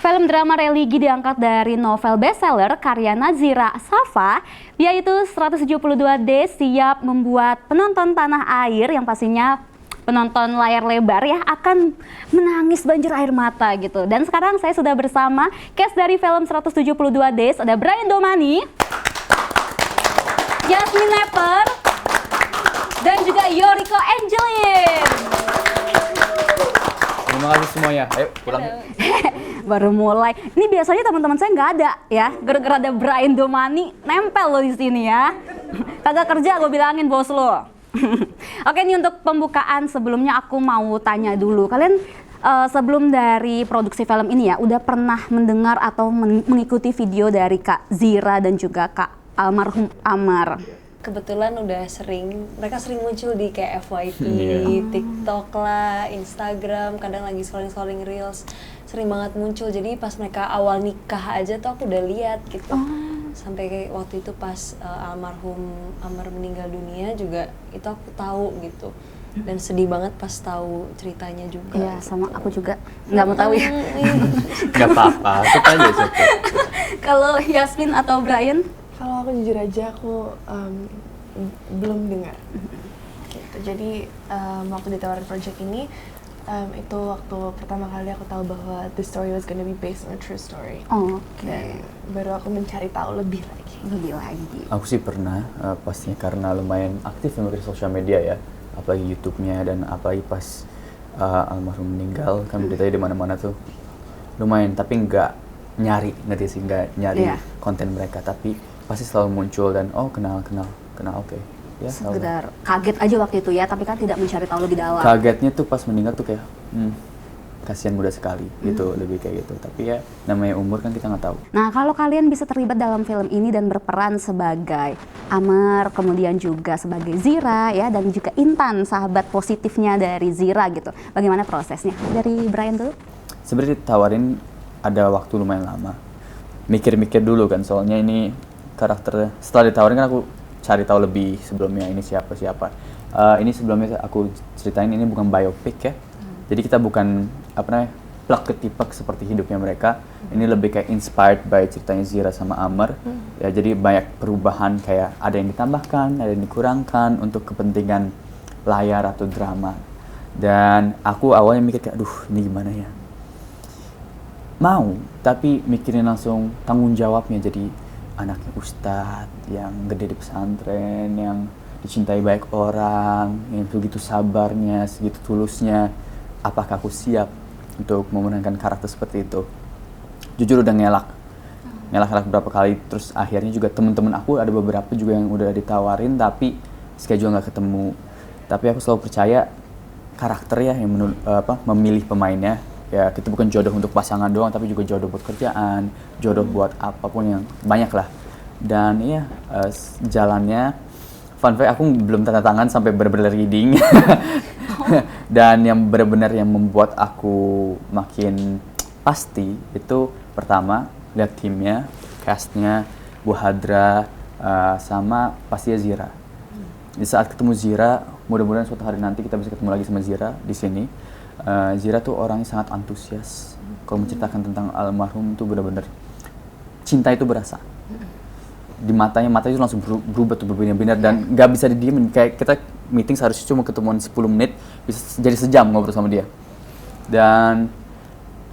Film drama religi diangkat dari novel bestseller karya Nazira Safa, yaitu 172D siap membuat penonton tanah air yang pastinya penonton layar lebar ya akan menangis banjir air mata gitu. Dan sekarang saya sudah bersama cast dari film 172D, ada Brian Domani, Yasmin Nepper, dan juga Yoriko Angelin. Terima kasih semuanya. Ayo pulang. Baru mulai. Ini biasanya teman-teman saya nggak ada ya. Gara-gara ada Brian Domani nempel lo di sini ya. Kagak kerja gue bilangin bos lo. Oke, ini untuk pembukaan sebelumnya aku mau tanya dulu. Kalian sebelum dari produksi film ini ya, udah pernah mendengar atau mengikuti video dari Kak Zira dan juga Kak almarhum Amar? Kebetulan udah mereka sering muncul di kayak FYP, TikTok lah, Instagram, kadang lagi scrolling Reels, sering banget muncul. Jadi pas mereka awal nikah aja tuh aku udah lihat gitu. Sampai kayak waktu itu pas almarhum Amar meninggal dunia juga itu aku tahu gitu. Dan sedih banget pas tahu ceritanya juga. Iya, sama aku juga nggak mau tahu ya. Gak apa-apa, itu aja sih. Kalau Yasmin atau Brian? Kalau aku jujur aja aku belum dengar. Gitu. Jadi waktu ditawarin project ini itu waktu pertama kali aku tahu bahwa the story was gonna be based on a true story. Dan baru aku mencari tahu lebih lagi. Aku sih pernah, pastinya karena lumayan aktif di sosial media ya, apalagi YouTube-nya, dan apalagi pas almarhum meninggal kan beritanya di mana-mana tuh lumayan, tapi nggak nyari, ngerti sih, nggak nyari konten mereka, tapi pasti selalu muncul dan kenal oke. Ya, sekedar kaget aja waktu itu ya, tapi kan tidak mencari tahu lebih dalam. Kagetnya tuh pas meninggal tuh kayak kasihan, muda sekali gitu, lebih kayak gitu. Tapi ya namanya umur kan kita nggak tahu. Nah, kalau kalian bisa terlibat dalam film ini dan berperan sebagai Amar, kemudian juga sebagai Zira ya, dan juga Intan, sahabat positifnya dari Zira gitu. Bagaimana prosesnya? Dari Brian dulu. Sebenarnya ditawarin ada waktu lumayan lama. Mikir-mikir dulu kan, soalnya ini karakter. Setelah ditawarin kan aku cari tahu lebih sebelumnya ini siapa. Ini sebelumnya aku ceritain ini bukan biopic ya. Jadi kita bukan plak ketipak seperti hidupnya mereka. Ini lebih kayak inspired by ceritanya Zira sama Amar. Ya, jadi banyak perubahan, kayak ada yang ditambahkan, ada yang dikurangkan untuk kepentingan layar atau drama. Dan aku awalnya mikir kayak aduh ini gimana ya. Mau, tapi mikirin langsung tanggung jawabnya, jadi anaknya ustadz yang gede di pesantren, yang dicintai banyak orang, yang begitu sabarnya, segitu tulusnya. Apakah aku siap untuk memerankan karakter seperti itu? Jujur udah ngelak berapa kali, terus akhirnya juga temen-temen aku ada beberapa juga yang udah ditawarin tapi schedule nggak ketemu. Tapi aku selalu percaya karakter ya yang memilih pemainnya. Ya, kita bukan jodoh untuk pasangan doang, tapi juga jodoh buat kerjaan, jodoh buat apapun, yang banyak lah. Dan iya, jalannya, fun fact, aku belum tanda tangan sampai benar-benar reading. Dan yang benar-benar yang membuat aku makin pasti, itu pertama, lihat timnya, castnya, Bu Hadra, sama pastinya Zira. Di saat ketemu Zira, mudah-mudahan suatu hari nanti kita bisa ketemu lagi sama Zira di sini. Zira tuh orangnya sangat antusias. Kalau menceritakan tentang almarhum tuh benar-benar cinta itu berasa. Di matanya itu langsung berubah tuh, berbeda-beda, dan nggak bisa didiemin. Kayak kita meeting seharusnya cuma ketemuan 10 menit, bisa jadi sejam ngobrol sama dia. Dan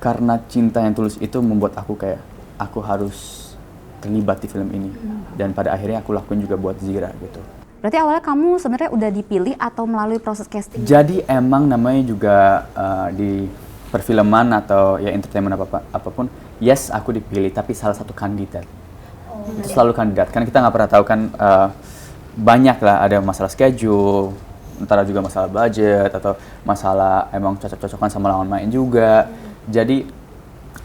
karena cinta yang tulus itu membuat aku kayak aku harus terlibat di film ini. Dan pada akhirnya aku lakuin juga buat Zira gitu. Berarti awalnya kamu sebenarnya udah dipilih atau melalui proses casting? Jadi emang namanya juga di perfilman atau ya entertainment apapun, yes aku dipilih, tapi salah satu kandidat. Itu selalu kandidat, karena kita nggak pernah tahu kan, banyak lah, ada masalah schedule, antara juga masalah budget atau masalah emang cocok-cocokan sama lawan main juga. Jadi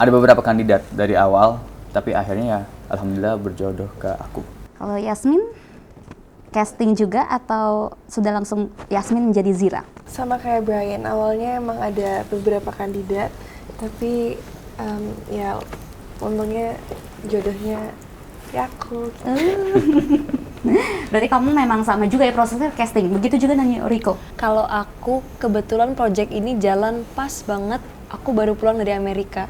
ada beberapa kandidat dari awal, tapi akhirnya ya alhamdulillah berjodoh ke aku. Kalau Yasmin? Casting juga atau sudah langsung Yasmin menjadi Zira? Sama kayak Brian, awalnya emang ada beberapa kandidat, tapi ya untungnya jodohnya ya aku. Berarti kamu memang sama juga ya prosesnya casting, begitu juga dengan Riko? Kalau aku kebetulan project ini jalan pas banget, aku baru pulang dari Amerika.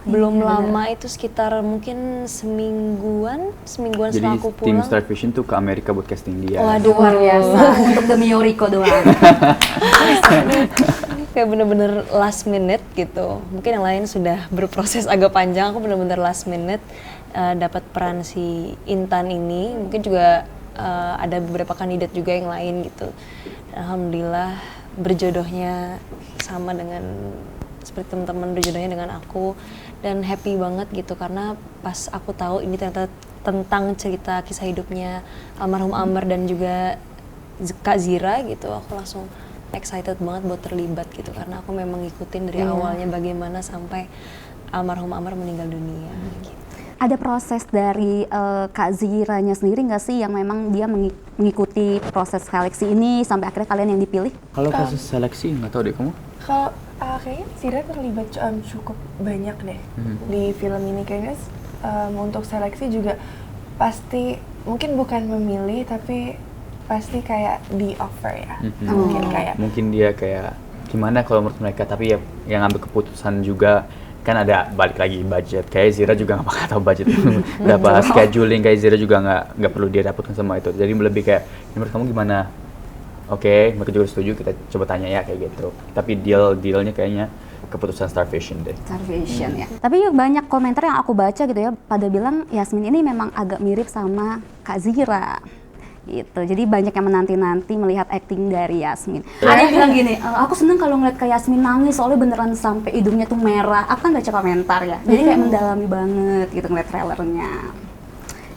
belum Iya, lama itu sekitar mungkin semingguan Jadi setelah aku tim pulang. Star Vision tuh ke Amerika buat casting dia. Waduh, Luar biasa untuk demi Yoriko doang. kayak bener-bener last minute gitu. Mungkin yang lain sudah berproses agak panjang, aku bener-bener last minute dapat peran si Intan ini. Mungkin juga ada beberapa kandidat juga yang lain gitu. Alhamdulillah berjodohnya sama dengan seperti teman-teman berjodohnya dengan aku, dan happy banget gitu karena pas aku tahu ini ternyata tentang cerita kisah hidupnya almarhum Amr dan juga Kak Zira gitu, aku langsung excited banget buat terlibat gitu karena aku memang ngikutin dari awalnya bagaimana sampai almarhum Amr meninggal dunia gitu. Ada proses dari Kak Ziranya sendiri nggak sih yang memang dia mengikuti proses seleksi ini sampai akhirnya kalian yang dipilih? Kalau proses seleksi nggak tahu deh kamu. Kalau kayaknya Zira terlibat cukup banyak deh di film ini kayaknya. Untuk seleksi juga pasti mungkin bukan memilih tapi pasti kayak di offer ya. Mungkin dia kayak gimana kalau menurut mereka, tapi ya yang ngambil keputusan juga kan ada balik lagi budget. Kayak Zira juga nggak bakal tahu budget berapa scheduling, kayak Zira juga nggak perlu dia dapatkan semua itu. Jadi lebih kayak menurut kamu gimana? Oke, mereka juga setuju, kita coba tanya ya kayak gitu. Tapi dealnya kayaknya keputusan Star Vision deh. Star Vision ya. Tapi banyak komentar yang aku baca gitu ya, pada bilang Yasmin ini memang agak mirip sama Kak Zira. Gitu. Jadi banyak yang menanti-nanti melihat acting dari Yasmin. Ada yang bilang gini, aku seneng kalau ngeliat Kak Yasmin nangis soalnya beneran sampai hidungnya tuh merah. Aku kan baca komentar ya, jadi kayak mendalami banget gitu ngeliat trailernya.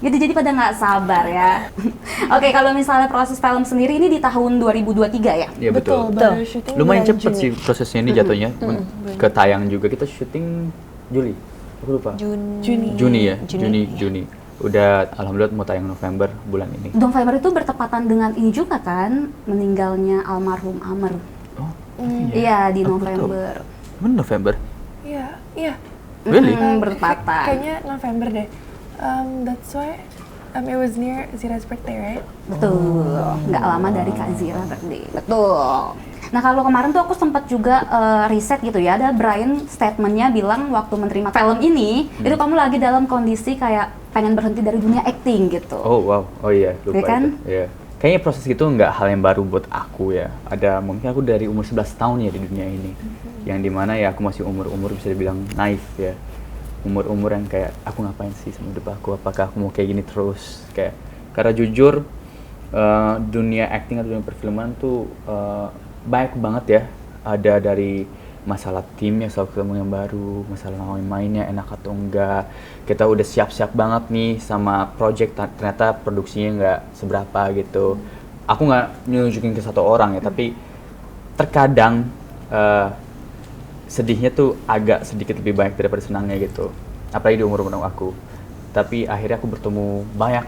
Gitu, jadi pada nggak sabar ya. Oke, kalau misalnya proses film sendiri ini di tahun 2023 ya? Iya betul. Baru syuting Lumayan bulan cepet Juni. sih prosesnya ini jatuhnya. Ke tayang juga kita syuting Juli. Aku lupa. Juni ya. Juni. Udah alhamdulillah mau tayang November bulan ini. November itu bertepatan dengan ini juga kan, meninggalnya almarhum Amr. Oh. Iya, di Aku baru tahu. November. Mana November? Iya. Really? Bertepatan. Kayaknya November deh. That's why it was near Zira's birthday, right? Betul, nggak lama dari Kak Zira birthday. Betul. Nah kalau kemarin tuh aku sempat juga riset gitu ya, ada Brian statementnya bilang waktu menerima film ini, itu kamu lagi dalam kondisi kayak pengen berhenti dari dunia acting gitu. Oh wow, oh iya lupa Iya kan? itu. Iya. Kayaknya proses itu nggak hal yang baru buat aku ya. Ada mungkin aku dari umur 11 tahun ya di dunia ini, yang dimana ya aku masih umur bisa dibilang naif ya. Umur yang kayak aku ngapain sih sama hidup aku, apakah aku mau kayak gini terus, kayak karena jujur dunia acting atau dunia perfilman tuh banyak banget ya, ada dari masalah timnya selalu ketemu yang baru, masalah mainnya enak atau enggak, kita udah siap-siap banget nih sama project ternyata produksinya nggak seberapa gitu. Aku nggak nunjukin ke satu orang ya, tapi terkadang sedihnya tuh agak sedikit lebih banyak daripada senangnya gitu, apalagi di umur aku. Tapi akhirnya aku bertemu banyak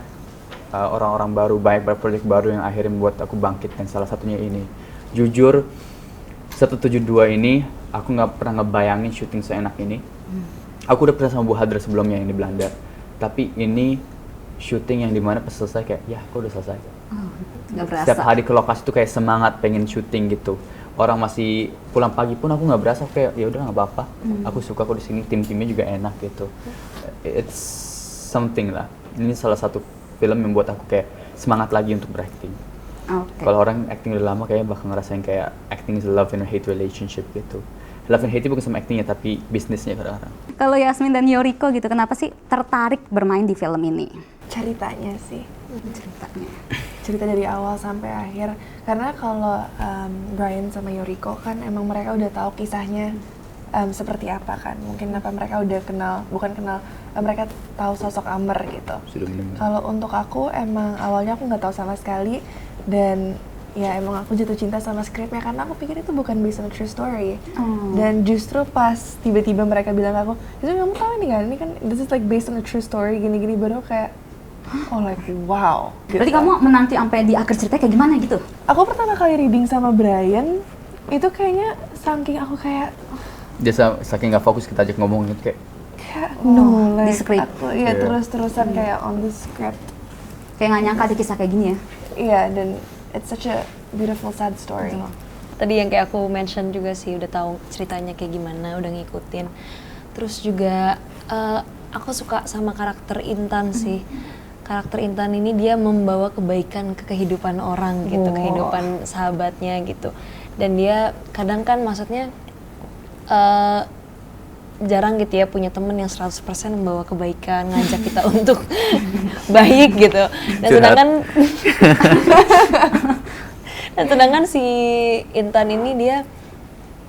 orang-orang baru, banyak proyek baru yang akhirnya membuat aku bangkit, dan salah satunya ini. Jujur 172 ini aku nggak pernah ngebayangin syuting seenak ini. Aku udah pernah sama Bu Hadra sebelumnya yang di Belanda, tapi ini syuting yang dimana pas selesai kayak ya aku udah selesai. Nggak berasa. Setiap hari ke lokasi tuh kayak semangat pengen syuting gitu. Orang masih pulang pagi pun aku nggak berasa, kayak ya udah nggak apa-apa. Aku suka kok di sini, tim-timnya juga enak gitu. It's something lah. Ini salah satu film yang membuat aku kayak semangat lagi untuk berakting. Oke. Kalau orang acting udah lama kayaknya bakal ngerasain kayak acting is a love and hate relationship gitu. Love and hate bukan sama actingnya tapi bisnisnya kadang-kadang. Kalau Yasmin dan Yoriko gitu, kenapa sih tertarik bermain di film ini? Ceritanya sih. Ceritanya. Cerita dari awal sampai akhir, karena kalau Brian sama Yoriko kan emang mereka udah tahu kisahnya seperti apa kan, mungkin apa mereka udah mereka tahu sosok Amr gitu. Sudah mendengar. Kalau untuk aku emang awalnya aku nggak tahu sama sekali, dan ya emang aku jatuh cinta sama skripnya karena aku pikir itu bukan based on a true story. Dan justru pas tiba-tiba mereka bilang ke aku, itu kamu tahu ini kan this is like based on a true story gini-gini, baru kayak oh like wow. Berarti kamu menanti sampai di akhir cerita kayak gimana gitu? Aku pertama kali reading sama Brian itu kayaknya saking aku kayak Dia saking nggak fokus kita ajak ngomong gitu kayak no di like script. aku ya terus-terusan kayak on the script. Kayak nggak nyangka ada kisah kayak gini ya? Iya, dan it's such a beautiful sad story. Tadi yang kayak aku mention juga sih, udah tahu ceritanya kayak gimana, udah ngikutin. Terus juga aku suka sama karakter Intan sih. Karakter Intan ini dia membawa kebaikan ke kehidupan orang gitu, Wow. kehidupan sahabatnya gitu. Dan dia kadang kan maksudnya jarang gitu ya punya temen yang 100% membawa kebaikan, ngajak kita untuk baik gitu. Dan sedangkan si Intan ini dia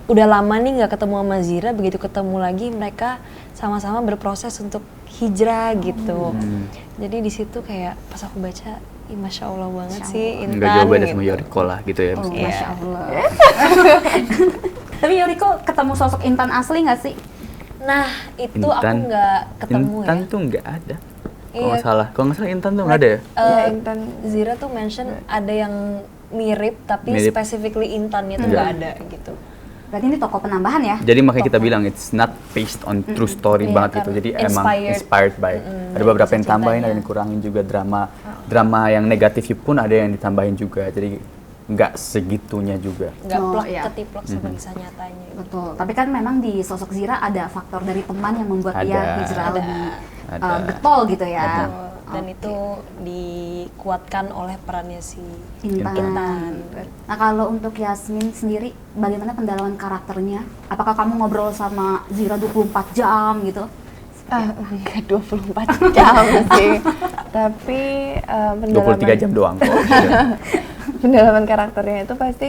udah lama nih nggak ketemu sama Zira, begitu ketemu lagi mereka sama-sama berproses untuk hijrah gitu. Jadi di situ kayak pas aku baca, ih, Masya Allah banget sih Intan. Nggak jauh beda gitu. sama Yoriko lah gitu ya. Oh, maksudnya. Masya Allah. Tapi Yoriko ketemu sosok Intan asli nggak sih? Nah itu aku nggak ketemu Intan ya. tuh nggak ada. Kalau Iya. nggak salah. Kalau nggak salah Intan tuh nggak ada ya? Ya, Intan. Zira tuh mention ada yang mirip tapi Mirip. specifically Intannya tuh Enggak. nggak ada gitu. Berarti ini tokoh penambahan ya? Jadi makanya kita bilang it's not based on true story Iya, banget gitu. karena Jadi emang inspired by. Ada dari beberapa yang kisah tambahin, ada cintanya. yang kurangin juga drama yang negatif pun ada yang ditambahin juga. Jadi nggak segitunya juga. Nggak Oh, plok iya. ketiplok sama kisah nyatanya. Betul. Tapi kan memang di sosok Zira ada faktor dari teman yang membuat dia Ada. hijrah Ada. lebih Ada. getol gitu ya. Betul. Dan itu dikuatkan oleh perannya si Intan. Intan. Nah kalau untuk Yasmin sendiri, bagaimana pendalaman karakternya? Apakah kamu ngobrol sama Zira 24 jam gitu? Enggak 24 jam sih. Tapi 23 jam doang kok. pendalaman karakternya itu pasti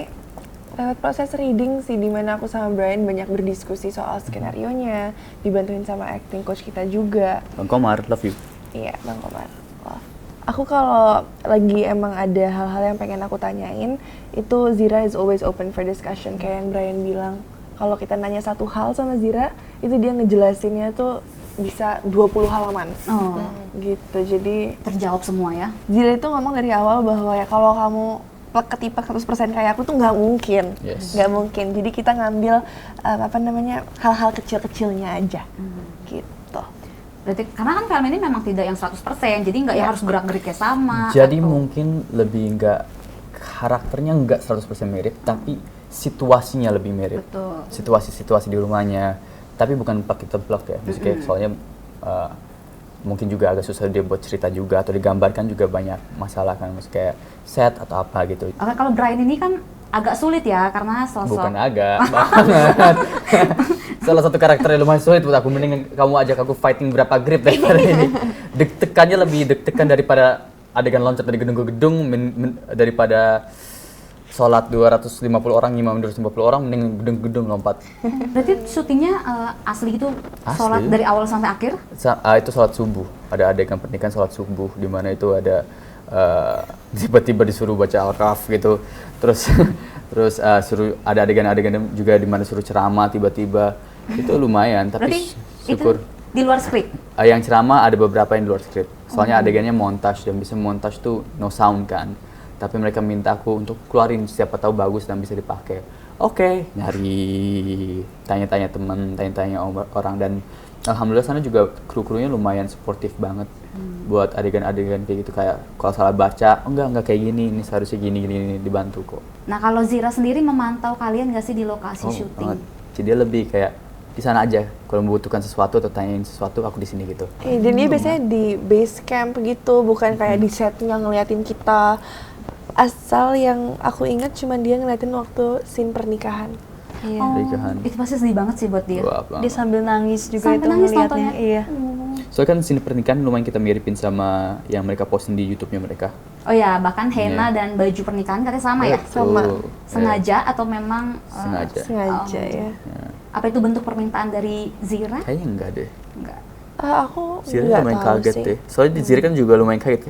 lewat proses reading sih, dimana aku sama Brian banyak berdiskusi soal skenario-nya, dibantuin sama acting coach kita juga. Bang Komar, love you. Iya, Bang Komar. Wah. Aku kalau lagi emang ada hal-hal yang pengen aku tanyain, itu Zira is always open for discussion. Kayak yang Brian bilang, kalau kita nanya satu hal sama Zira, itu dia ngejelasinnya tuh bisa 20 halaman. Oh, Gitu, jadi terjawab semua ya? Zira itu ngomong dari awal bahwa ya kalau kamu ketipak 100% kayak aku tuh nggak mungkin. Yes. Nggak mungkin. Jadi kita ngambil hal-hal kecil-kecilnya aja. Gitu. Berarti karena kan film ini memang tidak yang 100%, jadi nggak ya harus gerak-geriknya sama. Jadi atau- mungkin lebih nggak, karakternya nggak 100% mirip, tapi situasinya lebih mirip. Betul. Situasi-situasi di rumahnya, tapi bukan plak-plak ya. Maksudnya soalnya mungkin juga agak susah dia buat cerita juga, atau digambarkan juga banyak masalah kan, maksudnya kayak set atau apa gitu. Oke, kalau Brian ini kan agak sulit ya karena sosok Bukan agak, banget. Salah satu karakter yang lumayan sulit buat aku, mending kamu ajak aku fighting berapa grip daripada ini. Deg-degannya lebih deg-degan daripada adegan loncat dari gedung ke gedung, daripada sholat 250 orang, imam 250 orang, mending gedung-gedung lompat. Berarti syutingnya asli gitu, Asli. sholat dari awal sampai akhir? Itu sholat subuh, ada adegan pernikahan sholat subuh, di mana itu ada tiba-tiba disuruh baca Al-Kahf gitu, terus suruh ada adegan-adegan juga di mana suruh ceramah tiba-tiba, itu lumayan, tapi Berarti syukur. itu di luar skrip? Yang ceramah ada beberapa yang di luar skrip, soalnya adegannya montage dan bisa montage tuh no sound kan, tapi mereka minta aku untuk keluarin siapa tahu bagus dan bisa dipakai. Oke, nyari tanya-tanya teman, tanya-tanya orang, dan alhamdulillah sana juga kru-krunya lumayan suportif banget buat adegan-adegan kayak gitu, kayak kalau salah baca, enggak kayak gini, ini seharusnya gini dibantu kok. Nah kalau Zira sendiri memantau kalian nggak sih di lokasi syuting? Banget. Jadi dia lebih kayak di sana aja, kalau membutuhkan sesuatu atau tanyain sesuatu aku di sini gitu. Dan dia biasanya di base camp gitu, bukan kayak di setnya ngeliatin kita. Asal yang aku ingat cuma dia ngeliatin waktu scene pernikahan. Iya. Pernikahan. Itu pasti sedih banget sih buat dia. Wah, Dia sambil nangis juga Sampai itu nangis ngeliatnya. nontonnya. Iya. soalnya kan scene pernikahan lumayan kita miripin sama yang mereka posting di YouTube-nya mereka. Oh ya, bahkan henna Iya. dan baju pernikahan katanya sama ya? Betul. Sama. Sengaja atau memang Sengaja. Sengaja ya. Ya. apa itu bentuk permintaan dari Zira? Kayaknya enggak deh. Enggak. Aku Zira nggak lumayan tahu kaget sih. deh. Soalnya di Zira kan juga lumayan kaget.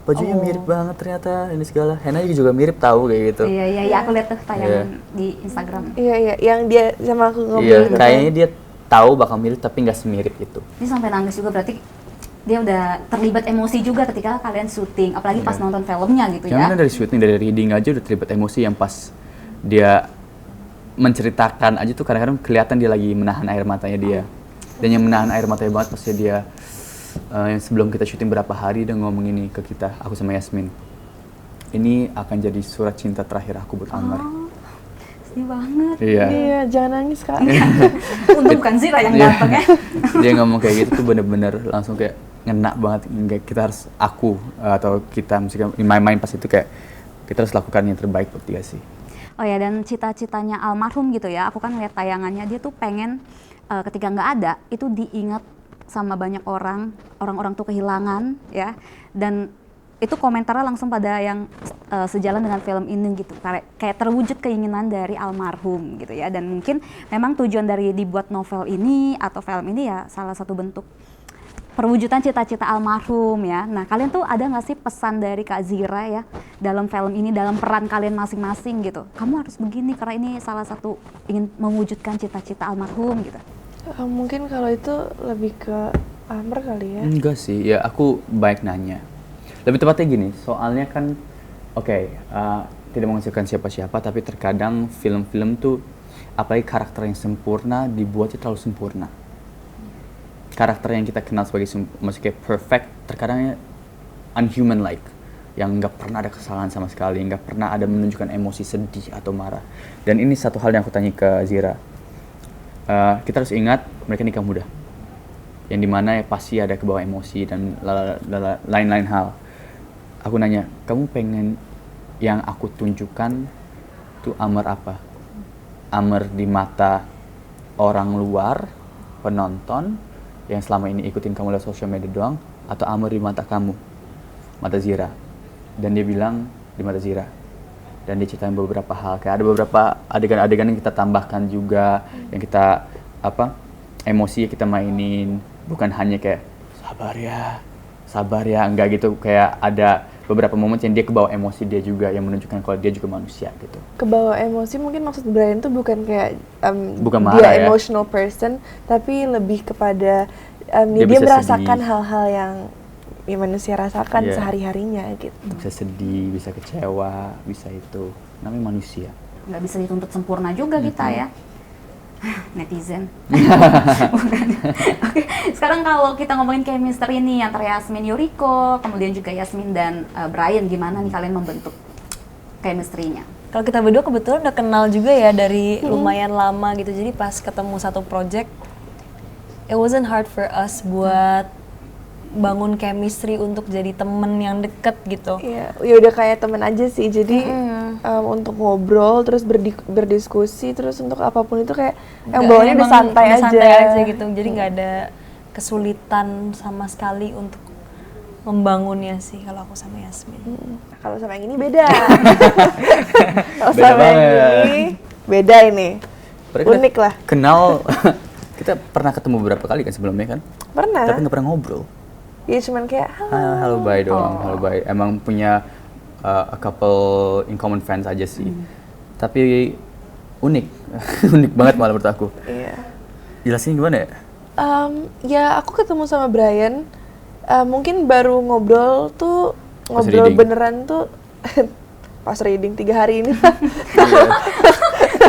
Bajunya Oh. mirip banget ternyata, ini segala. Henna juga mirip tahu kayak gitu. Iya, iya, iya, aku lihat tuh tayangan di Instagram. Iya, yang dia sama aku ngobrol Iya, gitu kan. kayaknya dia tahu bakal mirip tapi nggak semirip itu. Ini sampai nangis juga, berarti dia udah terlibat emosi juga ketika kalian syuting, apalagi pas Iya. nonton filmnya gitu ya. Jangan dari syuting, dari reading aja udah terlibat emosi, yang pas dia menceritakan aja tuh kadang-kadang kelihatan dia lagi menahan air matanya dia. Dan yang menahan air matanya banget pasti dia yang sebelum kita syuting berapa hari dia ngomong ini ke kita, aku sama Yasmin. Ini akan jadi surat cinta terakhir aku buat Anwar. Sedih banget. Iya. Iya, jangan nangis Kak. Untung bukan Zira yang Iya. datang ya. Dia ngomong kayak gitu tuh bener-bener langsung kayak ngena banget. Kayak kita harus, atau kita misalnya in my mind pas itu kayak kita harus lakukan yang terbaik buat dia sih. Oh ya, dan cita-citanya almarhum gitu ya, aku kan lihat tayangannya, dia tuh pengen ketika nggak ada, itu diingat sama banyak orang-orang tuh kehilangan ya, dan itu komentarnya langsung pada yang sejalan dengan film ini gitu, kayak terwujud keinginan dari almarhum gitu ya, dan mungkin memang tujuan dari dibuat novel ini atau film ini ya salah satu bentuk perwujudan cita-cita almarhum ya. Nah, kalian tuh ada nggak sih pesan dari Kak Zira ya dalam film ini, dalam peran kalian masing-masing gitu? Kamu harus begini karena ini salah satu ingin mewujudkan cita-cita almarhum gitu. Mungkin kalau itu lebih ke Amr kali ya. Enggak sih, ya aku baik nanya. Lebih tepatnya gini, soalnya kan tidak menghasilkan siapa-siapa, tapi terkadang film-film tuh apalagi karakter yang sempurna dibuatnya terlalu sempurna. Karakter yang kita kenal sebagai maksudnya kayak perfect, terkadang unhuman like, yang nggak pernah ada kesalahan sama sekali, nggak pernah ada menunjukkan emosi sedih atau marah. Dan ini satu hal yang aku tanya ke Zira. Kita harus ingat mereka nikah muda, yang dimana ya pasti ada kebawa emosi dan lain-lain hal. Aku nanya, kamu pengen yang aku tunjukkan tuh Amr apa? Amr di mata orang luar, penonton yang selama ini ikutin kamu lewat sosial media doang, atau Amr di mata kamu, mata Zira? Dan dia bilang di mata Zira. Dan dia ceritain beberapa hal, kayak ada beberapa adegan-adegan yang kita tambahkan juga, yang kita emosi yang kita mainin, bukan hanya kayak sabar ya, enggak gitu, kayak ada beberapa momen yang dia kebawa emosi dia juga, yang menunjukkan kalau dia juga manusia gitu. Kebawa emosi mungkin maksud Brian tuh bukan kayak Bukan dia marah ya. emotional person, tapi lebih kepada dia bisa merasakan sedih. hal-hal yang manusia rasakan Iya. sehari-harinya gitu. Bisa sedih, bisa kecewa, bisa itu, namanya manusia. Nggak bisa dituntut sempurna juga kita ya. Netizen. Oke, sekarang kalau kita ngomongin chemistry ini antara Yasmin Yuriko, kemudian juga Yasmin dan Brian, gimana nih kalian membentuk chemistry-nya? Kalau kita berdua kebetulan udah kenal juga ya dari lumayan lama gitu. Jadi pas ketemu satu project, it wasn't hard for us buat bangun chemistry untuk jadi temen yang deket gitu. Iya, ya udah kayak temen aja sih. Jadi untuk ngobrol, terus berdiskusi, terus untuk apapun itu kayak yang bawaannya udah santai aja. Gitu. Jadi nggak ada kesulitan sama sekali untuk membangunnya sih kalau aku sama Yasmin. Kalau sama yang ini beda. Kalau Beda sama yang banget. ini beda ini. Padahal kita Unik lah. Kenal, kita pernah ketemu beberapa kali kan sebelumnya kan? Pernah. Tapi nggak pernah ngobrol. Ya cuman kayak Halo bye doang, halo bye. Emang punya a couple in common friends aja sih. Tapi unik, unik banget malah menurut aku. iya. Jelasin gimana ya? Ya aku ketemu sama Brian, mungkin baru ngobrol tuh, Pas ngobrol reading. beneran tuh pas reading 3 hari ini.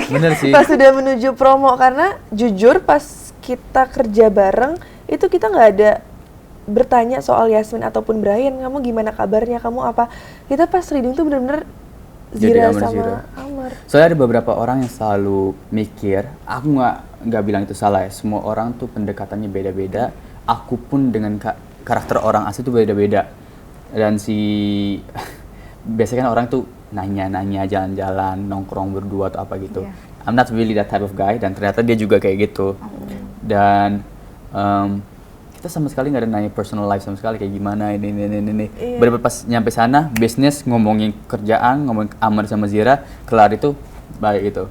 Bener sih. Pas sudah menuju promo, karena jujur pas kita kerja bareng itu kita nggak ada bertanya soal Yasmin ataupun Brian, kamu gimana kabarnya, kamu apa. Kita pas reading tuh bener-bener Jadi Zira Amr, sama Zira. Amr. Soalnya ada beberapa orang yang selalu mikir, aku nggak bilang itu salah ya. Semua orang tuh pendekatannya beda-beda. Aku pun dengan karakter orang asli tuh beda-beda. Dan biasanya kan orang tuh nanya-nanya jalan-jalan, nongkrong berdua atau apa gitu. Iya. I'm not really that type of guy, dan ternyata dia juga kayak gitu. Dan kita sama sekali nggak ada nanya personal life sama sekali, kayak gimana ini. Iya. Bener-bener pas nyampe sana, bisnis, ngomongin kerjaan, ngomongin Amr sama Zira, kelar itu baik gitu.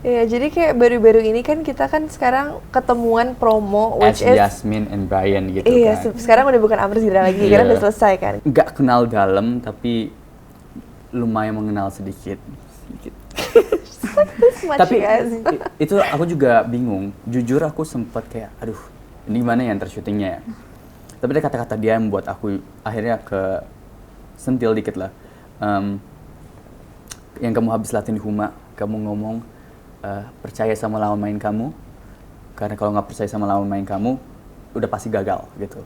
Iya, jadi kayak baru-baru ini kan kita kan sekarang ketemuan promo, As which is Yasmin and Brian gitu iya, kan. sekarang udah bukan Amr Zira lagi, Iya. karena udah selesai kan. Nggak kenal dalam, tapi lumayan mengenal sedikit. Tapi itu aku juga bingung. Jujur aku sempat kayak, aduh, ini gimana ya ntar syutingnya ya. Tapi ada kata-kata dia yang membuat aku akhirnya ke sentil dikit lah. Yang kamu habis latihan di Huma, kamu ngomong percaya sama lawan main kamu, karena kalau nggak percaya sama lawan main kamu, udah pasti gagal gitu.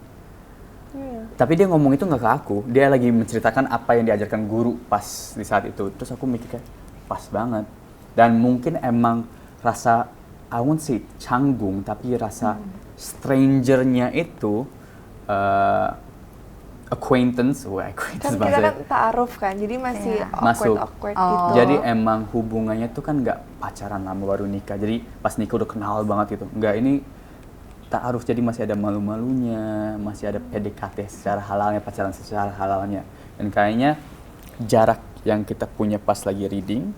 Tapi dia ngomong itu nggak ke aku, dia lagi menceritakan apa yang diajarkan guru pas di saat itu. Terus aku mikir kayak, pas banget. Dan mungkin emang rasa, I won't say canggung, tapi rasa strangernya itu acquaintance Kan kita bahasanya. kan ta'aruf kan, jadi masih Iya. Masuk. awkward Oh. gitu. Jadi emang hubungannya tuh kan nggak pacaran lama baru nikah. Jadi pas nikah udah kenal banget gitu. Nggak, ini ta'aruf, jadi masih ada malu-malunya, masih ada PDKT secara halalnya, pacaran secara halalnya. Dan kayaknya jarak yang kita punya pas lagi reading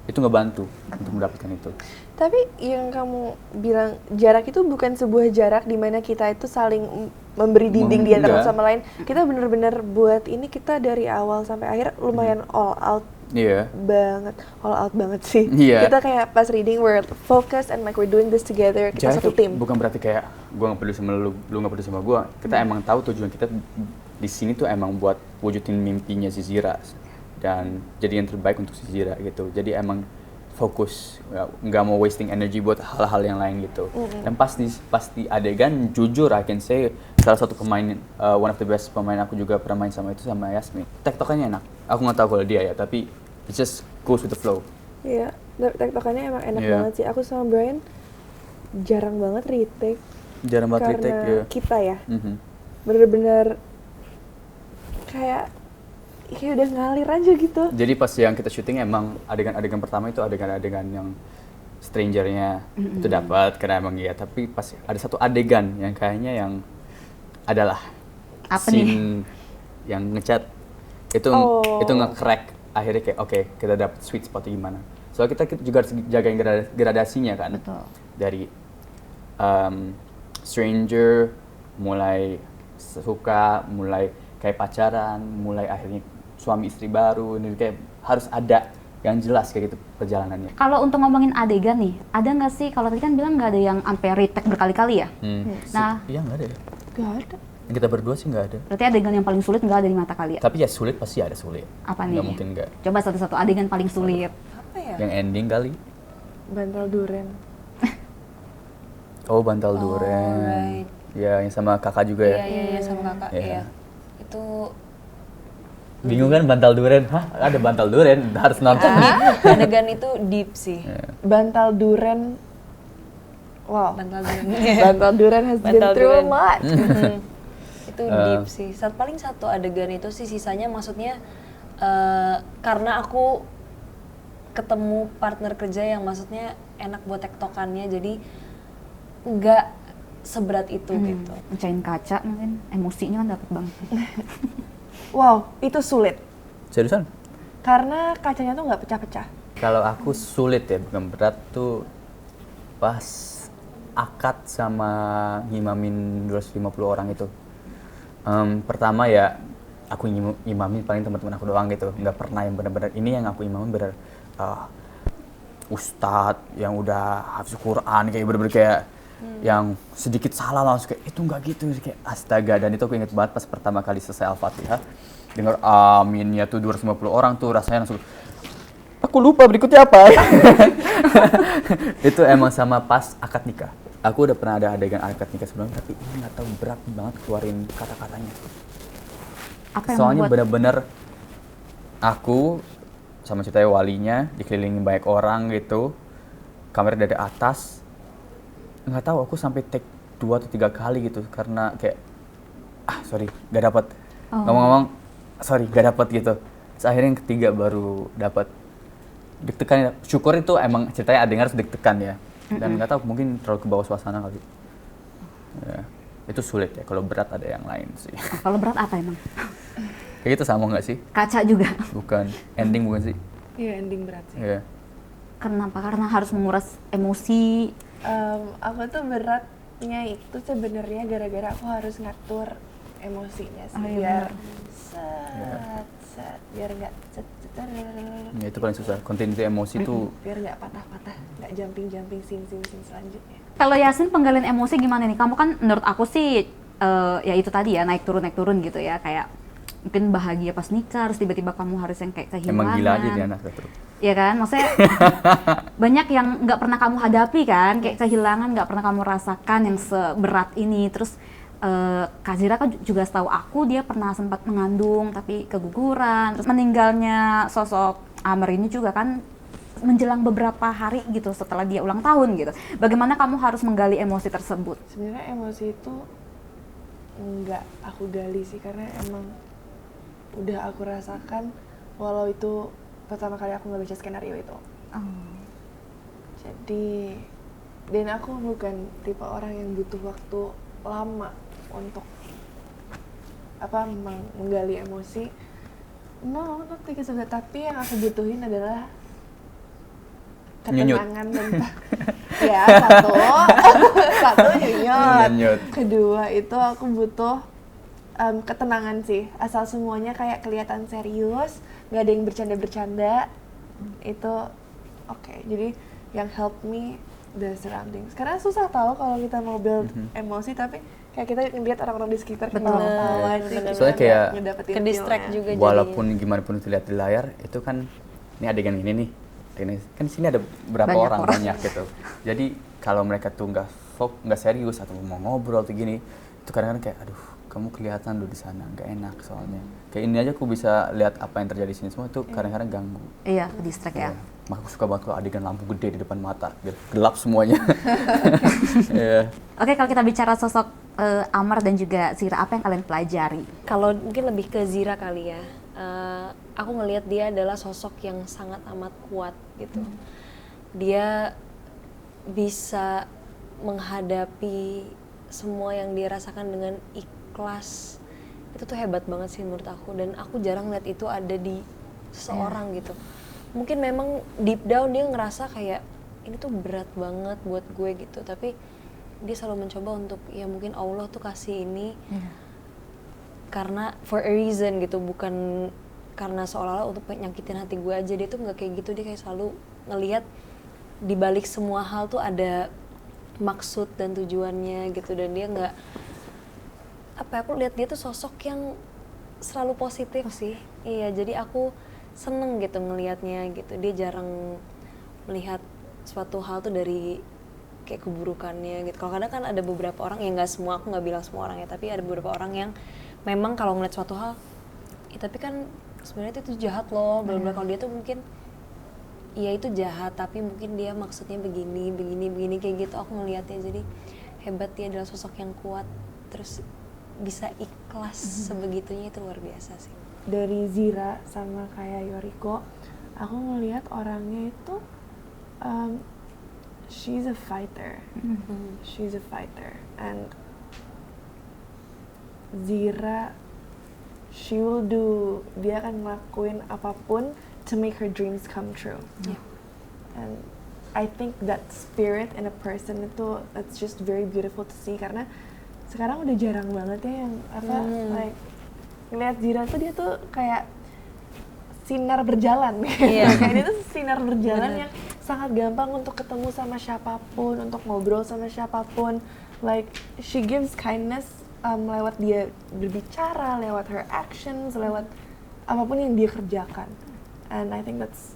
itu ngebantu untuk mendapatkan itu. Tapi yang kamu bilang jarak itu bukan sebuah jarak di mana kita itu saling memberi dinding di antara Enggak. sama lain. Kita bener-bener buat ini, kita dari awal sampai akhir lumayan all out Iya. banget, all out banget sih. Iya. Kita kayak pas reading we're focused and like we're doing this together. Kita Jarak satu itu tim. bukan berarti kayak gue nggak peduli sama lu nggak peduli sama gue. Kita emang tahu tujuan kita di sini tuh emang buat wujudin mimpinya si Zira dan jadi yang terbaik untuk si Zira gitu. Jadi emang fokus, nggak mau wasting energy buat hal-hal yang lain gitu. Dan pas di adegan, jujur I can say salah satu pemain, one of the best pemain aku juga pernah main sama itu, sama Yasmin. Tektokannya enak. Aku nggak tahu kalau dia ya, tapi it just goes with the flow. Iya, tektokannya emang enak Iya. banget sih. Aku sama Brian jarang banget retake. Jarang banget Karena retake ya. kita ya, Mhm. bener-bener kayak udah ngalir aja gitu. Jadi pas yang kita syuting emang adegan-adegan pertama itu adegan-adegan yang strangernya itu dapat karena emang iya, tapi pas ada satu adegan yang kayaknya yang adalah Apa nih? scene yang ngechat itu Oh. itu nge-crack akhirnya kayak oke, kita dapat sweet spotnya gimana. Soalnya kita juga harus jagain gradasinya kan. Betul. Dari stranger, mulai suka, mulai kayak pacaran, mulai akhirnya suami istri baru, ini kayak harus ada yang jelas kayak gitu perjalanannya. Kalau untuk ngomongin adegan nih, ada nggak sih, kalau tadi kan bilang nggak ada yang sampai retake berkali-kali ya? Nah. Iya nggak ada ya. Gak ada. Yang kita berdua sih nggak ada. Berarti adegan yang paling sulit nggak ada di mata kalian? Tapi ya sulit pasti ada sulit. Apa nih? Nggak mungkin nggak. Coba satu-satu adegan paling sulit. Apa ya? Yang ending kali. Bantal duren. Oh, bantal Oh, duren. right. Ya, yang sama kakak juga ya. Iya sama kakak. Iya. Iya. Itu Bingung kan bantal duren? Hah, ada bantal duren, harus nonton. adegan itu deep sih. Iya. Bantal duren. Wow. Bantal duren. Bantal duren has been Bantal through a duren. lot. Itu deep sih. Paling satu adegan itu sih, sisanya maksudnya karena aku ketemu partner kerja yang maksudnya enak buat tektokannya, jadi nggak seberat itu gitu. Mecahin kaca mungkin, emosinya kan dapet banget. Wow, itu sulit. Seriusan? Karena kacanya tuh nggak pecah-pecah. Kalau aku sulit ya, bukan berat tuh pas akad sama ngimamin 250 orang itu. Pertama ya, aku ngimamin paling teman-teman aku doang gitu. Nggak pernah yang benar-benar, ini yang aku imamin benar ustadz yang udah hafiz Quran, kayak bener-bener kayak yang sedikit salah langsung kayak itu nggak gitu, kayak astaga. Dan itu aku inget banget pas pertama kali selesai Al-Fatihah, dengar aminnya tuh 250 orang tuh, rasanya langsung aku lupa berikutnya apa. Itu emang sama pas akad nikah. Aku udah pernah ada adegan akad nikah sebelumnya, tapi ini nggak tahu, berat banget keluarin kata-katanya. Apa yang Soalnya membuat bener-bener aku sama ceritanya walinya dikelilingin banyak orang gitu, kamera dari atas, nggak tahu aku sampai take 2 atau 3 kali gitu karena kayak sorry gak dapet. Ngomong-ngomong sorry gak dapet gitu. Terus akhirnya yang ketiga baru dapet. Deg-degan, syukur itu emang ceritanya adegan harus deg-degan ya. Dan nggak tahu mungkin terlalu ke bawah suasana kali. Ya, itu sulit ya. Kalau berat ada yang lain sih. kalau berat apa emang? Kayak gitu sama nggak sih? Kaca juga. Bukan ending bukan sih? Iya, ending berat sih. Iya. Kenapa? Karena harus menguras emosi. Aku tuh beratnya itu sebenarnya gara-gara aku harus ngatur emosinya sih, Oh, iya biar benar. biar nggak Ya, itu paling susah. Continuity emosi tuh biar nggak patah-patah, nggak jumping scene selanjutnya. Kalau Yasin penggalian emosi gimana nih? Kamu kan menurut aku sih ya itu tadi ya, naik turun gitu ya, kayak mungkin bahagia pas nikah, terus tiba-tiba kamu harus yang kayak kehilangan. emang gila aja dia anak terus. Iya kan, maksudnya banyak yang nggak pernah kamu hadapi kan, kayak kehilangan nggak pernah kamu rasakan yang seberat ini. Terus Kak Zira kan juga setahu aku dia pernah sempat mengandung tapi keguguran. Terus meninggalnya sosok Amr ini juga kan menjelang beberapa hari gitu setelah dia ulang tahun gitu. Bagaimana kamu harus menggali emosi tersebut? Sebenarnya emosi itu nggak aku gali sih, karena emang udah aku rasakan walau itu pertama kali aku nggak baca skenario itu. Jadi, dan aku bukan tipe orang yang butuh waktu lama untuk menggali emosi. No, not because of that. Tapi yang aku butuhin adalah Nyunyut. ketenangan tentang ya satu nyunyut. Kedua itu aku butuh ketenangan sih, asal semuanya kayak kelihatan serius, nggak ada yang bercanda-bercanda, itu oke. Jadi yang help me the surroundings, karena susah tahu kalau kita mau build emosi tapi kayak kita ngeliat orang-orang di sekitar ketawa-tawa, jadi Soalnya kita kayak ngedapetin ke distract feel-nya. juga walaupun gimana pun itu lihat di layar, itu kan ini adegan ini nih, ini kan di sini ada berapa Banyak orang, orang. banyak gitu. Jadi kalau mereka tuh nggak serius atau mau ngobrol tuh gini, itu kadang-kadang kayak aduh kamu kelihatan lu di sana nggak enak, soalnya kayak ini aja aku bisa lihat apa yang terjadi di sini semua, itu kadang-kadang ganggu. Iya, ke distract ya. Maka aku suka banget kalau adegan lampu gede di depan mata, gelap semuanya. Iya. Oke, kalau kita bicara sosok Amar dan juga Zira, apa yang kalian pelajari? Kalau mungkin lebih ke Zira kali ya, aku ngelihat dia adalah sosok yang sangat amat kuat gitu. Dia bisa menghadapi semua yang dia rasakan dengan ikhlas. Itu tuh hebat banget sih menurut aku, dan aku jarang lihat itu ada di seseorang gitu. Mungkin memang deep down dia ngerasa kayak ini tuh berat banget buat gue gitu, tapi dia selalu mencoba untuk ya mungkin Allah tuh kasih ini karena for a reason gitu, bukan karena seolah-olah untuk nyakitin hati gue aja. Dia tuh nggak kayak gitu, dia kayak selalu ngelihat di balik semua hal tuh ada maksud dan tujuannya gitu, dan dia nggak aku lihat dia tuh sosok yang selalu positif sih. Iya, jadi aku seneng gitu ngelihatnya gitu. Dia jarang melihat suatu hal tuh dari kayak keburukannya gitu. Kalau kadang kan ada beberapa orang, ya nggak semua, aku nggak bilang semua orang ya, tapi ada beberapa orang yang memang kalau ngeliat suatu hal, tapi kan sebenarnya itu jahat loh, bla-bla. Kalau dia tuh mungkin iya itu jahat, tapi mungkin dia maksudnya begini kayak gitu. Aku ngelihatnya jadi hebat, dia adalah sosok yang kuat, terus bisa ikhlas sebegitunya, itu luar biasa sih. Dari Zira sama kayak Yoriko, aku ngelihat orangnya itu she's a fighter. She's a fighter, and Zira, she will do, dia akan ngelakuin apapun to make her dreams come true. Yeah. And I think that spirit in a person itu, that's just very beautiful to see, karena sekarang udah jarang banget ya yang like ngeliat Zira tuh, dia tuh kayak sinar berjalan. Iya. Kayak dia tuh sinar berjalan yang sangat gampang untuk ketemu sama siapapun, untuk ngobrol sama siapapun. Like she gives kindness lewat dia berbicara, lewat her actions, lewat apapun yang dia kerjakan. And I think that's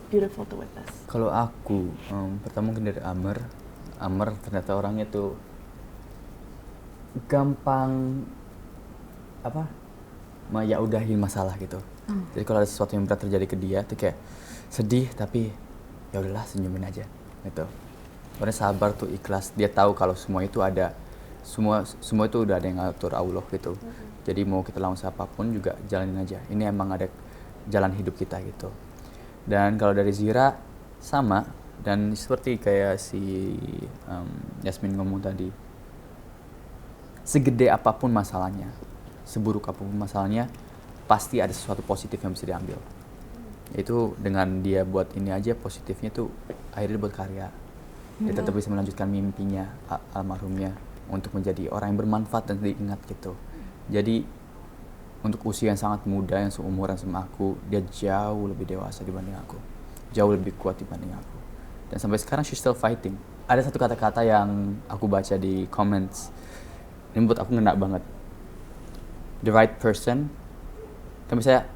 beautiful to witness. Kalau aku, pertama mungkin dari Amar ternyata orangnya tuh gampang ya udahin masalah gitu. Jadi kalau ada sesuatu yang berat terjadi ke dia tuh kayak sedih, tapi ya udahlah senyumin aja gitu. Orangnya sabar tuh, ikhlas. Dia tahu kalau semua itu ada, semua itu udah ada yang ngatur Allah gitu. Jadi mau kita lawan siapapun juga jalanin aja. Ini emang ada jalan hidup kita gitu. Dan kalau dari Zira sama, dan seperti kayak si Yasmin ngomong tadi, segede apapun masalahnya, seburuk apapun masalahnya, pasti ada sesuatu positif yang bisa diambil. Itu dengan dia buat ini aja, positifnya tuh akhirnya buat karya. Dia tetap bisa melanjutkan mimpinya almarhumnya untuk menjadi orang yang bermanfaat dan diingat gitu. Jadi untuk usia yang sangat muda, yang seumuran sama aku, dia jauh lebih dewasa dibanding aku, jauh lebih kuat dibanding aku, dan sampai sekarang she's still fighting. Ada satu kata-kata yang aku baca di comments, ini buat aku ngena banget. The right person, kan bisa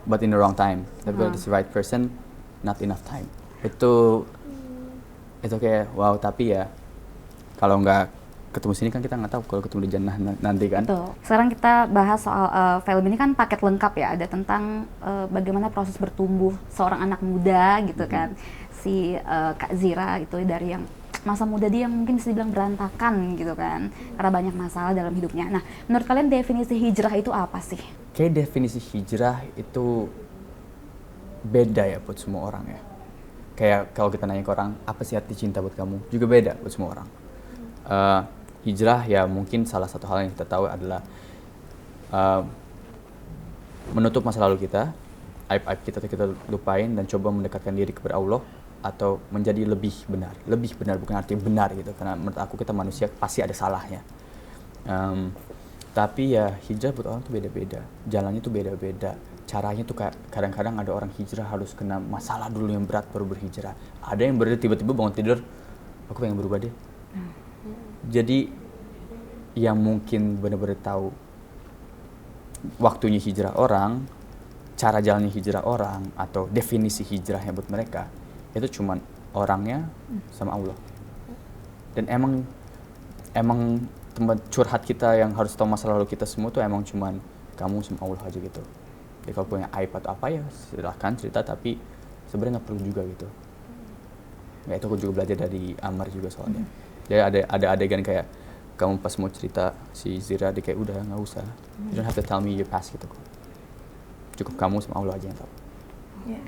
but in the wrong time. Tapi kalau the right person, not enough time. Itu kayak wow, tapi ya kalau nggak ketemu sini kan kita nggak tahu kalau ketemu di jannah nanti kan. Betul. Sekarang kita bahas soal film ini kan paket lengkap ya, ada tentang bagaimana proses bertumbuh seorang anak muda gitu kan, si Kak Zira gitu, dari yang masa muda dia yang mungkin bisa dibilang berantakan gitu kan, karena banyak masalah dalam hidupnya. Nah, menurut kalian definisi hijrah itu apa sih? Kayak definisi hijrah itu beda ya buat semua orang ya. Kayak kalau kita nanya ke orang, apa sih arti cinta buat kamu? Juga beda buat semua orang. Hijrah ya mungkin salah satu hal yang kita tahu adalah menutup masa lalu kita, aib-aib kita lupain dan coba mendekatkan diri kepada Allah atau menjadi lebih benar bukan arti benar gitu, karena menurut aku kita manusia pasti ada salahnya. Tapi ya hijrah buat orang tuh beda-beda, jalannya tuh beda-beda, caranya tuh kayak kadang-kadang ada orang hijrah harus kena masalah dulu yang berat baru berhijrah, ada yang tiba-tiba bangun tidur aku pengen berubah deh. Jadi yang mungkin benar-benar tahu waktunya hijrah orang, cara jalannya hijrah orang, atau definisi hijrahnya buat mereka itu cuman orangnya sama Allah. Dan emang tempat curhat kita yang harus tahu masa lalu kita semua tuh emang cuman kamu sama Allah aja gitu. Jadi kalau punya aib atau apa ya silahkan cerita, tapi sebenarnya nggak perlu juga gitu. Ya itu aku juga belajar dari Amar juga soalnya. Jadi ada adegan kayak kamu pas mau cerita si Zira dia kayak udah nggak usah, you don't have to tell me your past gitu. Cukup kamu sama Allah aja yang tahu. Yeah.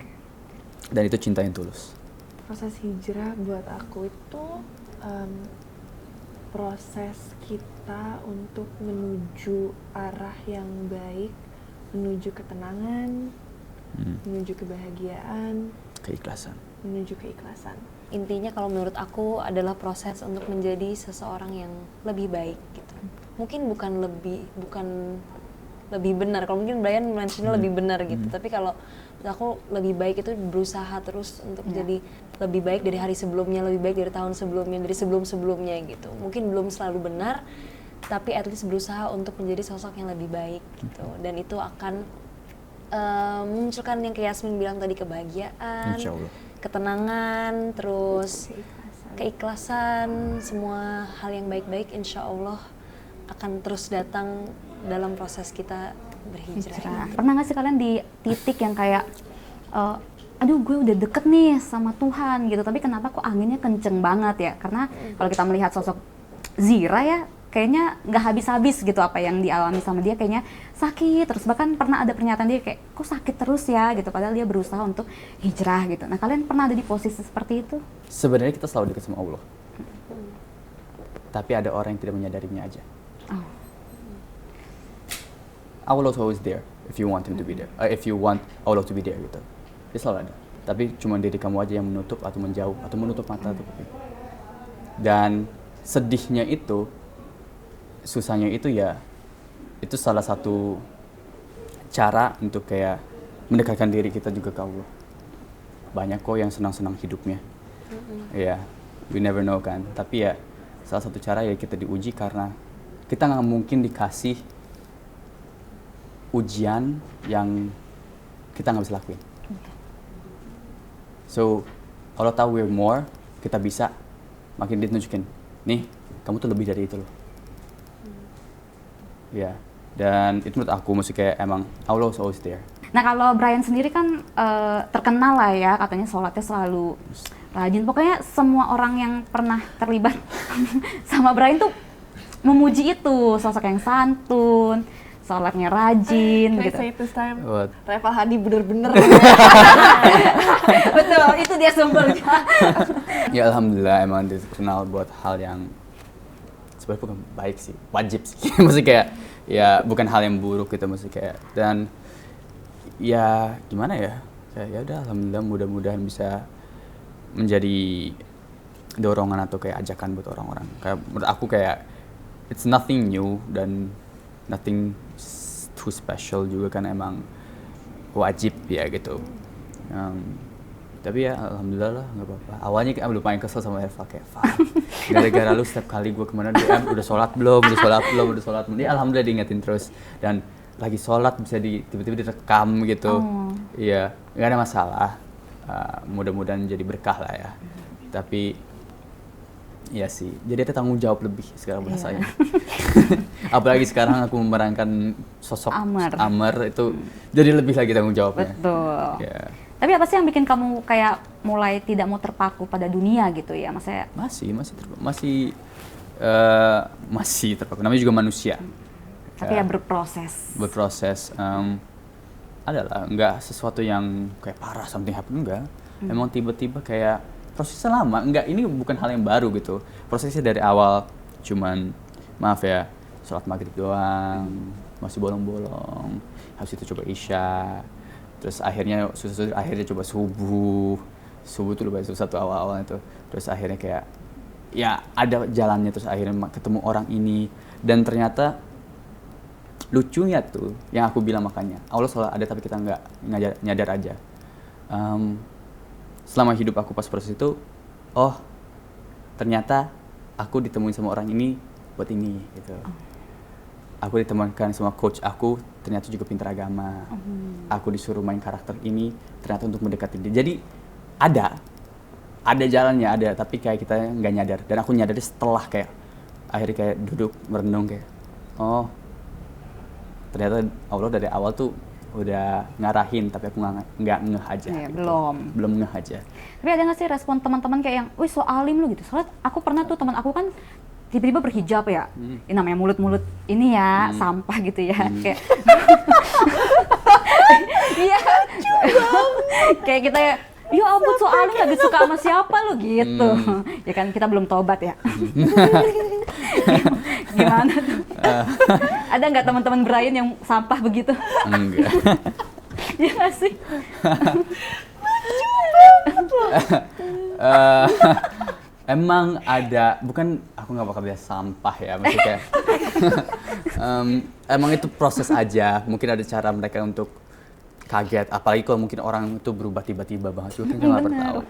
Dan itu cinta yang tulus. Proses hijrah buat aku itu proses kita untuk menuju arah yang baik, menuju ketenangan, menuju kebahagiaan, Keikhlasan. menuju keikhlasan. Intinya kalau menurut aku adalah proses untuk menjadi seseorang yang lebih baik gitu. Mungkin bukan lebih benar. Kalau mungkin Brian mentionnya lebih benar gitu. Tapi kalau menurut aku lebih baik itu berusaha terus untuk jadi lebih baik dari hari sebelumnya, lebih baik dari tahun sebelumnya, dari sebelum-sebelumnya gitu. Mungkin belum selalu benar, tapi at least berusaha untuk menjadi sosok yang lebih baik gitu. Dan itu akan memunculkan yang kayak Yasmin bilang tadi, kebahagiaan, Insya Allah. ketenangan, terus keikhlasan, semua hal yang baik-baik insya Allah akan terus datang dalam proses kita berhijrah. Pernah nggak sih kalian di titik yang kayak aduh gue udah deket nih sama Tuhan gitu, tapi kenapa kok anginnya kenceng banget ya? Karena kalau kita melihat sosok Zira ya, kayaknya nggak habis-habis gitu apa yang dialami sama dia, kayaknya sakit terus. Bahkan pernah ada pernyataan dia kayak, kok sakit terus ya gitu, padahal dia berusaha untuk hijrah gitu. Nah kalian pernah ada di posisi seperti itu? Sebenarnya kita selalu dekat sama Allah. Tapi ada orang yang tidak menyadarinya aja. Oh. Allah is always there if you want him to be there. If you want Allah to be there gitu. Dia selalu ada. Tapi cuma diri kamu aja yang menutup atau menjauh atau menutup mata atau kuping. Dan sedihnya itu, susahnya itu ya, itu salah satu cara untuk kayak mendekatkan diri kita juga ke Allah. Banyak kok yang senang-senang hidupnya. Ya, we never know kan. Tapi ya salah satu cara ya kita diuji karena kita nggak mungkin dikasih ujian yang kita nggak bisa lakuin. So, kalau tahu we're more, kita bisa, makin dia tunjukin, nih, kamu tuh lebih dari itu loh. Ya, dan itu menurut aku mesti kayak emang Allah is always there. Nah kalau Brian sendiri kan terkenal lah ya, katanya sholatnya selalu rajin. Pokoknya semua orang yang pernah terlibat sama Brian tuh memuji itu, sosok yang santun, sholatnya rajin Can I gitu. say it this time? What? Reva Hadi bener-bener. Betul, itu dia sumbernya. Ya alhamdulillah emang dikenal buat hal yang sebenarnya bukan baik sih, wajib sih. Maksudnya kayak ya bukan hal yang buruk gitu, maksudnya kayak, dan ya gimana ya, kayak ya udah alhamdulillah mudah-mudahan bisa menjadi dorongan atau kayak ajakan buat orang-orang. Kayak menurut aku kayak it's nothing new dan nothing too special juga kan, emang wajib ya gitu. Tapi ya alhamdulillah lah, nggak apa-apa. Awalnya kan lumayan kesel sama Eva kayak, gara-gara lu setiap kali gue kemana DM udah sholat belum. Ya alhamdulillah diingetin terus, dan lagi sholat bisa tiba-tiba direkam gitu. Iya, nggak ada masalah. Mudah-mudahan jadi berkah lah ya. Tapi Iya sih, jadi ada tanggung jawab lebih sekarang bahasanya. Apalagi sekarang aku memerankan sosok Amr itu jadi lebih lagi tanggung jawabnya. Betul. Ya. Tapi apa sih yang bikin kamu kayak mulai tidak mau terpaku pada dunia gitu ya? Maksudnya masih terpaku. Namanya juga manusia. tapi ya berproses. Berproses. Adalah nggak sesuatu yang kayak parah something happen, enggak. Emang tiba-tiba kayak prosesnya lama. Enggak, ini bukan hal yang baru gitu. Prosesnya dari awal cuman maaf ya, sholat maghrib doang, masih bolong-bolong. Habis itu coba isya. Terus akhirnya coba subuh tuh lupa satu awal-awal itu. Terus akhirnya kayak ya ada jalannya, terus akhirnya ketemu orang ini, dan ternyata lucunya tuh yang aku bilang, makanya Allah selalu ada tapi kita nggak nyadar aja. Selama hidup aku pas proses itu, oh ternyata aku ditemuin sama orang ini buat ini gitu. Aku ditemukan sama coach aku, ternyata juga pintar agama. Aku disuruh main karakter ini, ternyata untuk mendekati dia. Jadi ada jalannya, ada, tapi kayak kita nggak nyadar. Dan aku nyadar setelah kayak akhirnya kayak duduk merenung kayak, oh ternyata Allah dari awal tuh udah ngarahin, tapi aku nggak ngeh aja. Iya, gitu. belum ngeh aja. Tapi ada nggak sih respon teman-teman kayak yang, wih so alim lu gitu? Soalnya aku pernah tuh, teman aku kan tiba-tiba berhijab ya, ini namanya mulut-mulut ini ya, sampah gitu ya, kayak iya, kayak kita ya, ya ampun so alim lagi suka sama siapa lu gitu, ya kan kita belum tobat ya. Gimana tuh? Ada nggak teman-teman Brian yang sampah begitu? Enggak. Iya nggak sih? Emang ada, bukan aku nggak bakal bilang sampah ya, maksudnya emang itu proses aja. Mungkin ada cara mereka untuk kaget, apalagi kalau mungkin orang itu berubah tiba-tiba banget juga, kita nggak pernah tahu.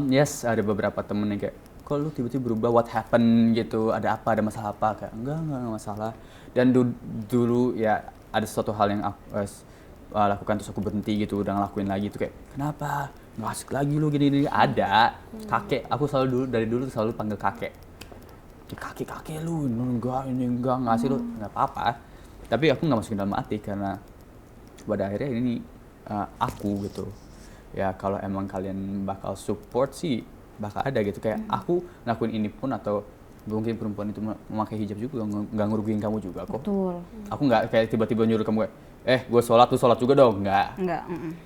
Yes, ada beberapa temen yang kayak, kok lu tiba-tiba berubah, what happened gitu, ada apa, ada masalah apa? Kayak enggak masalah. Dan dulu ya ada suatu hal yang aku lakukan terus aku berhenti gitu, udah ngelakuin lagi itu kayak, kenapa? Nggak asik lagi lu gini-gini. Ada kakek, aku selalu dari dulu selalu panggil kakek lu, ini enggak ngasih lu, nggak apa-apa. Tapi aku nggak masukin dalam hati, karena pada akhirnya ini aku gitu ya, kalau emang kalian bakal support sih bakal ada gitu. Kayak aku ngelakuin ini pun, atau mungkin perempuan itu memakai hijab juga nggak ngerugiin kamu juga kok. Betul. Aku nggak kayak tiba-tiba nyuruh kamu kayak, gue sholat, tuh sholat juga dong, nggak.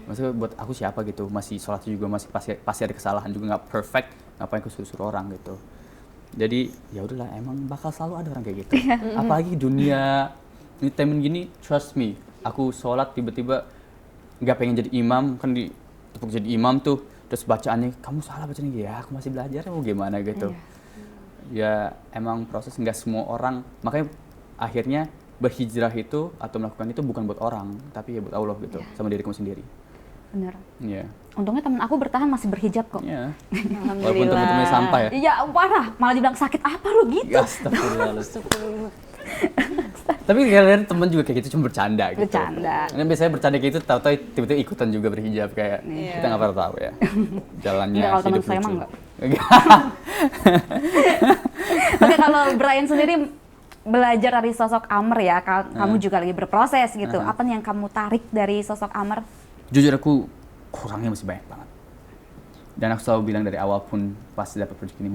Maksudnya buat aku siapa gitu, masih sholat juga, masih pasti ada kesalahan juga, nggak perfect, ngapain aku suruh orang gitu. Jadi ya udahlah, emang bakal selalu ada orang kayak gitu. Apalagi dunia entertainment gini, trust me, aku sholat tiba-tiba nggak pengen jadi imam, kan ditepuk jadi imam tuh, terus bacaannya kamu salah bacanya, ya aku masih belajar, mau gimana gitu. Ya emang proses, nggak semua orang, makanya akhirnya berhijrah itu atau melakukan itu bukan buat orang, tapi ya buat Allah gitu, sama diriku sendiri. Bener. Iya. Untungnya temen aku bertahan masih berhijab kok. Iya. Alhamdulillah. Walaupun temen-temennya sampah ya. Iya parah, malah dibilang sakit apa lu gitu. Ya, astagfirullah. Tapi kalian temen juga kayak gitu, cuma bercanda gitu. Bercanda. Dan biasanya bercanda kayak gitu, tahu-tahu tiba-tiba ikutan juga berhijab, kayak kita nggak pernah tahu ya jalannya. Enggak, kalau teman hidup saya lucu. emang enggak. Oke, kalau Brian sendiri belajar dari sosok Amr ya, kamu juga lagi berproses gitu. Apa nih yang kamu tarik dari sosok Amr? Jujur aku kurangnya masih banyak banget. Dan aku selalu bilang dari awal pun pas dapat project ini,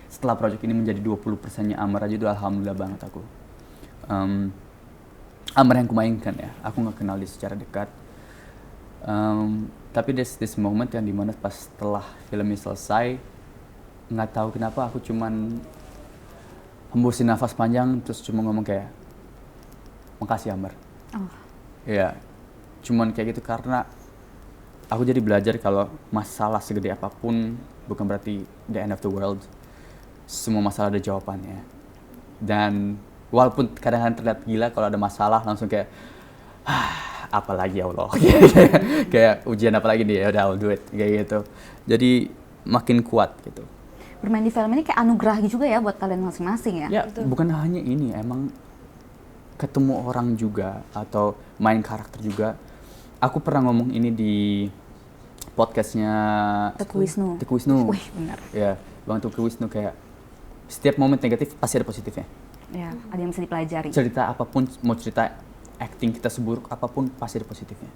setelah project ini menjadi 20%-nya Amr aja, itu alhamdulillah banget aku. Amr yang kumainkan ya, aku nggak kenal dia secara dekat. Tapi there's this moment yang dimana pas setelah filmnya selesai, nggak tahu kenapa aku cuman hembusin nafas panjang, terus cuma ngomong kayak, makasih Amr. Ya, cuman kayak gitu, karena aku jadi belajar kalau masalah segede apapun bukan berarti the end of the world. Semua masalah ada jawabannya. Dan walaupun kadang-kadang terlihat gila, kalau ada masalah langsung kayak, apalagi ya Allah. Kayak ujian apalagi nih, ya udah I'll do it, kayak gitu. Jadi makin kuat gitu. Bermain di film ini kayak anugerah juga ya buat kalian masing-masing ya? Ya, bukan hanya ini, emang ketemu orang juga, atau main karakter juga. Aku pernah ngomong ini di podcastnya Teguh Wisnu. Teguh Wisnu. Wih, benar. Ya, Bang Teguh Wisnu, kayak setiap momen negatif pasti ada positifnya. Ya, ada yang bisa dipelajari. Cerita apapun, mau cerita acting kita seburuk apapun pasti ada positifnya.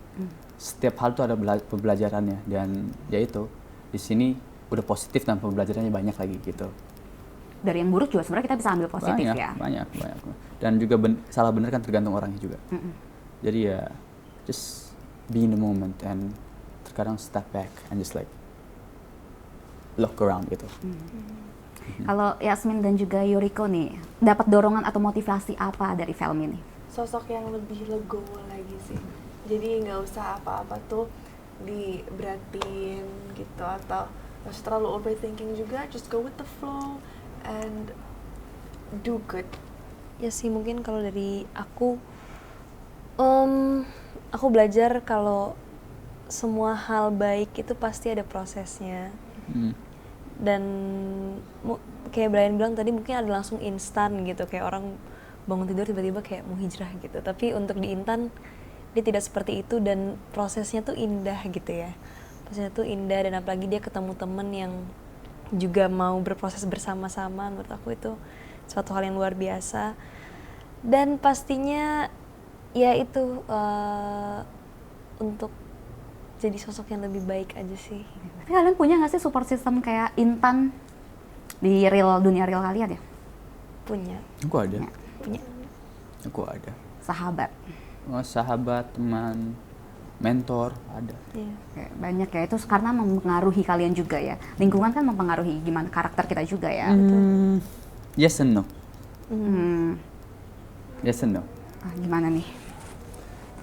Setiap hal tuh ada pembelajarannya, dan ya itu di sini udah positif dan pembelajarannya banyak lagi gitu. Dari yang buruk juga sebenarnya kita bisa ambil positif ya. Banyak. Dan juga salah benar kan tergantung orangnya juga. Jadi ya just be in the moment and terkadang step back and just like look around gitu. Kalau Yasmin dan juga Yuriko nih, dapat dorongan atau motivasi apa dari film ini? Sosok yang lebih legowo lagi sih. Jadi nggak usah apa-apa tuh diberatin gitu, atau nggak usah terlalu overthinking juga. Just go with the flow and do good. Ya sih, mungkin kalau dari aku belajar kalau semua hal baik itu pasti ada prosesnya. Dan kayak Brian bilang tadi, mungkin ada langsung instan gitu, kayak orang bangun tidur tiba-tiba kayak mau hijrah gitu. Tapi untuk di Intan dia tidak seperti itu, dan prosesnya tuh indah gitu ya. Prosesnya tuh indah, dan apalagi dia ketemu temen yang juga mau berproses bersama-sama. Menurut aku itu suatu hal yang luar biasa. Dan pastinya ya itu untuk jadi sosok yang lebih baik aja sih. Tapi kalian punya nggak sih support system kayak Intan di dunia real kalian ya? Punya. Aku ada. Punya. Aku ada. Sahabat. Sahabat, teman, mentor ada. Iya. Kayak banyak ya, itu karena mempengaruhi kalian juga ya. Lingkungan kan mempengaruhi gimana karakter kita juga ya. Yes and no. Hmm. Yes and no. Gimana nih?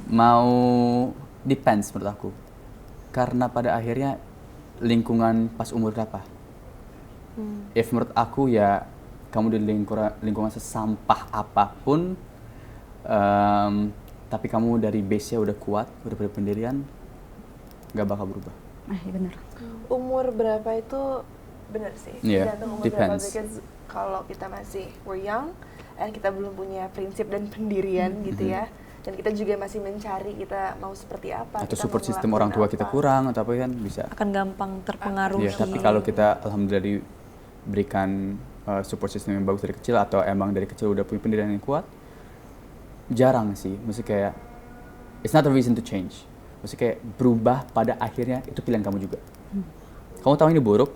Mau depends menurut aku. Karena pada akhirnya lingkungan pas umur berapa? If menurut aku ya kamu di lingkungan sesampah apapun, tapi kamu dari base-nya udah kuat, udah berpendirian, nggak bakal berubah. Iya bener. Umur berapa itu benar sih, Yeah, tergantung umur depends. berapa. Because kalau kita masih we're young and kita belum punya prinsip dan pendirian gitu ya, dan kita juga masih mencari kita mau seperti apa, Atau kita support mau system orang tua ngelakuin kita apa. kurang atau apa kan bisa. Akan gampang terpengaruhi. Iya, tapi kalau kita alhamdulillah diberikan support system yang bagus dari kecil, atau emang dari kecil udah punya pendirian yang kuat, jarang sih. Maksudnya kayak it's not a reason to change. Maksudnya kayak berubah pada akhirnya itu pilihan kamu juga. Kamu tahu ini buruk,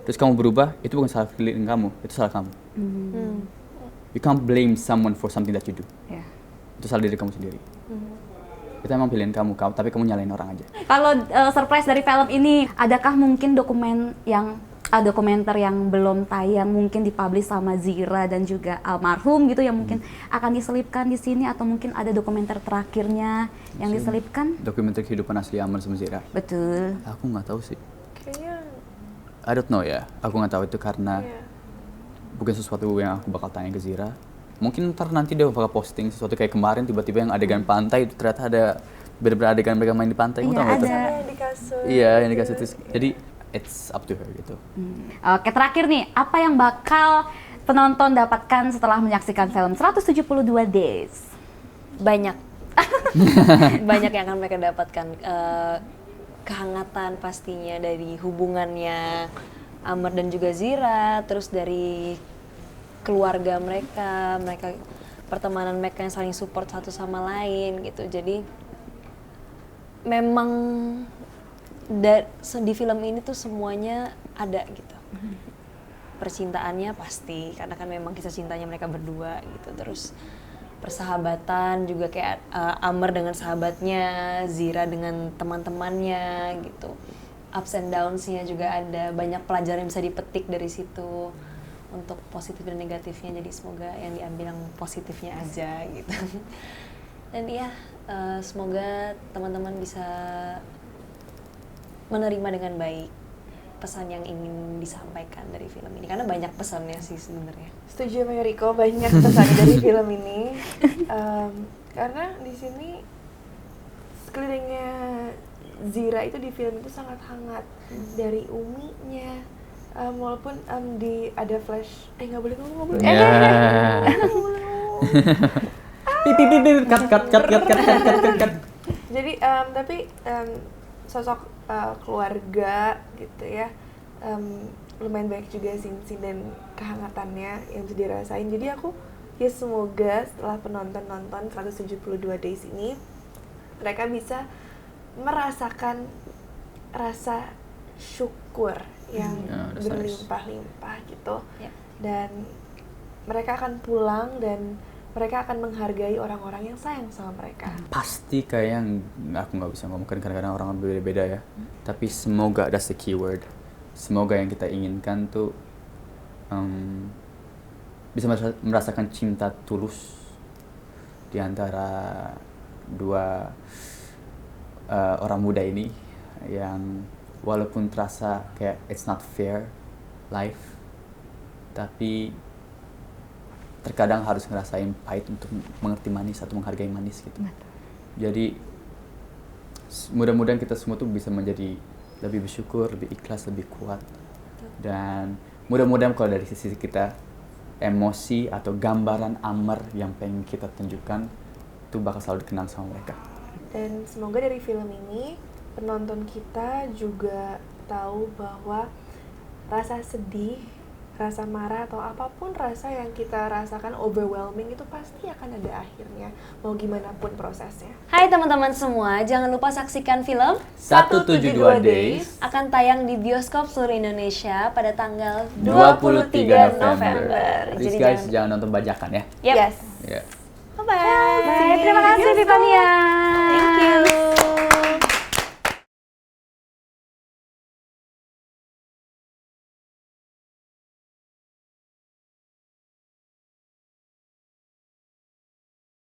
terus kamu berubah, itu bukan salah pilihan kamu, itu salah kamu. You can't blame someone for something that you do. Ya. Itu salah diri kamu sendiri. Itu emang pilihan kamu, tapi kamu nyalain orang aja. Kalau surprise dari film ini, adakah mungkin dokumenter yang belum tayang mungkin dipublish sama Zira dan juga almarhum gitu yang mungkin akan diselipkan di sini, atau mungkin ada dokumenter terakhirnya yang diselipkan? Dokumenter kehidupan asli Amar sama Zira. Betul. Aku nggak tahu sih. Kayaknya I don't know ya. Aku nggak tahu itu karena iya. bukan sesuatu yang aku bakal tanya ke Zira. Mungkin ntar nanti dia bakal posting sesuatu kayak kemarin tiba-tiba yang adegan pantai, ternyata ada bener-bener adegan mereka main di pantai. Kamu Iya, tahu nggak itu? ada. Sama yang di kasur. Iya, yang dikasih terus. Jadi it's up to her gitu. Oke, terakhir nih, apa yang bakal penonton dapatkan setelah menyaksikan film 172 Days? Banyak. Banyak yang akan mereka dapatkan. Kehangatan pastinya dari hubungannya Amar dan juga Zira, terus dari keluarga mereka pertemanan mereka yang saling support satu sama lain gitu. Jadi memang di film ini tuh semuanya ada gitu. Percintaannya pasti, karena kan memang kisah cintanya mereka berdua gitu. Terus persahabatan juga kayak Amar dengan sahabatnya, Zira dengan teman-temannya gitu. Ups and downs-nya juga ada, banyak pelajaran yang bisa dipetik dari situ untuk positif dan negatifnya. Jadi semoga yang diambil yang positifnya aja gitu. Dan iya, semoga teman-teman bisa menerima dengan baik pesan yang ingin disampaikan dari film ini, karena banyak pesannya sih sebenarnya. Setuju sama Yuriko, banyak pesan dari film ini. Karena di sini sekelilingnya Zira itu di film itu sangat hangat. Dari Uminya, walaupun ada flash, nggak boleh ngomong. Cut. Jadi tapi sosok keluarga gitu ya, lumayan banyak juga scene-scene dan kehangatannya yang bisa dirasain. Jadi aku ya semoga setelah penonton nonton 172 Days ini mereka bisa merasakan rasa syukur yang that's nice. berlimpah-limpah gitu. Yep. Dan mereka akan pulang dan mereka akan menghargai orang-orang yang sayang sama mereka. Pasti kayak aku nggak bisa ngomong, kadang-kadang orang beda-beda ya. Tapi semoga, that's the keyword. Semoga yang kita inginkan tuh bisa merasakan cinta tulus di antara dua orang muda ini yang walaupun terasa kayak it's not fair life, tapi terkadang harus ngerasain pahit untuk mengerti manis atau menghargai manis gitu. Jadi mudah-mudahan kita semua tuh bisa menjadi lebih bersyukur, lebih ikhlas, lebih kuat. Dan mudah-mudahan kalau dari sisi kita emosi atau gambaran Amr yang pengen kita tunjukkan itu bakal selalu dikenang sama mereka. Dan semoga dari film ini penonton kita juga tahu bahwa rasa sedih, rasa marah atau apapun rasa yang kita rasakan overwhelming itu pasti akan ada akhirnya, mau gimana pun prosesnya. Hai teman-teman semua, jangan lupa saksikan film 172 Days akan tayang di bioskop seluruh Indonesia pada tanggal 23 November. Please Jadi guys, jangan nonton bajakan ya. Yep. Yes. Ya. Bye-bye. Terima kasih Vivania. Thank you.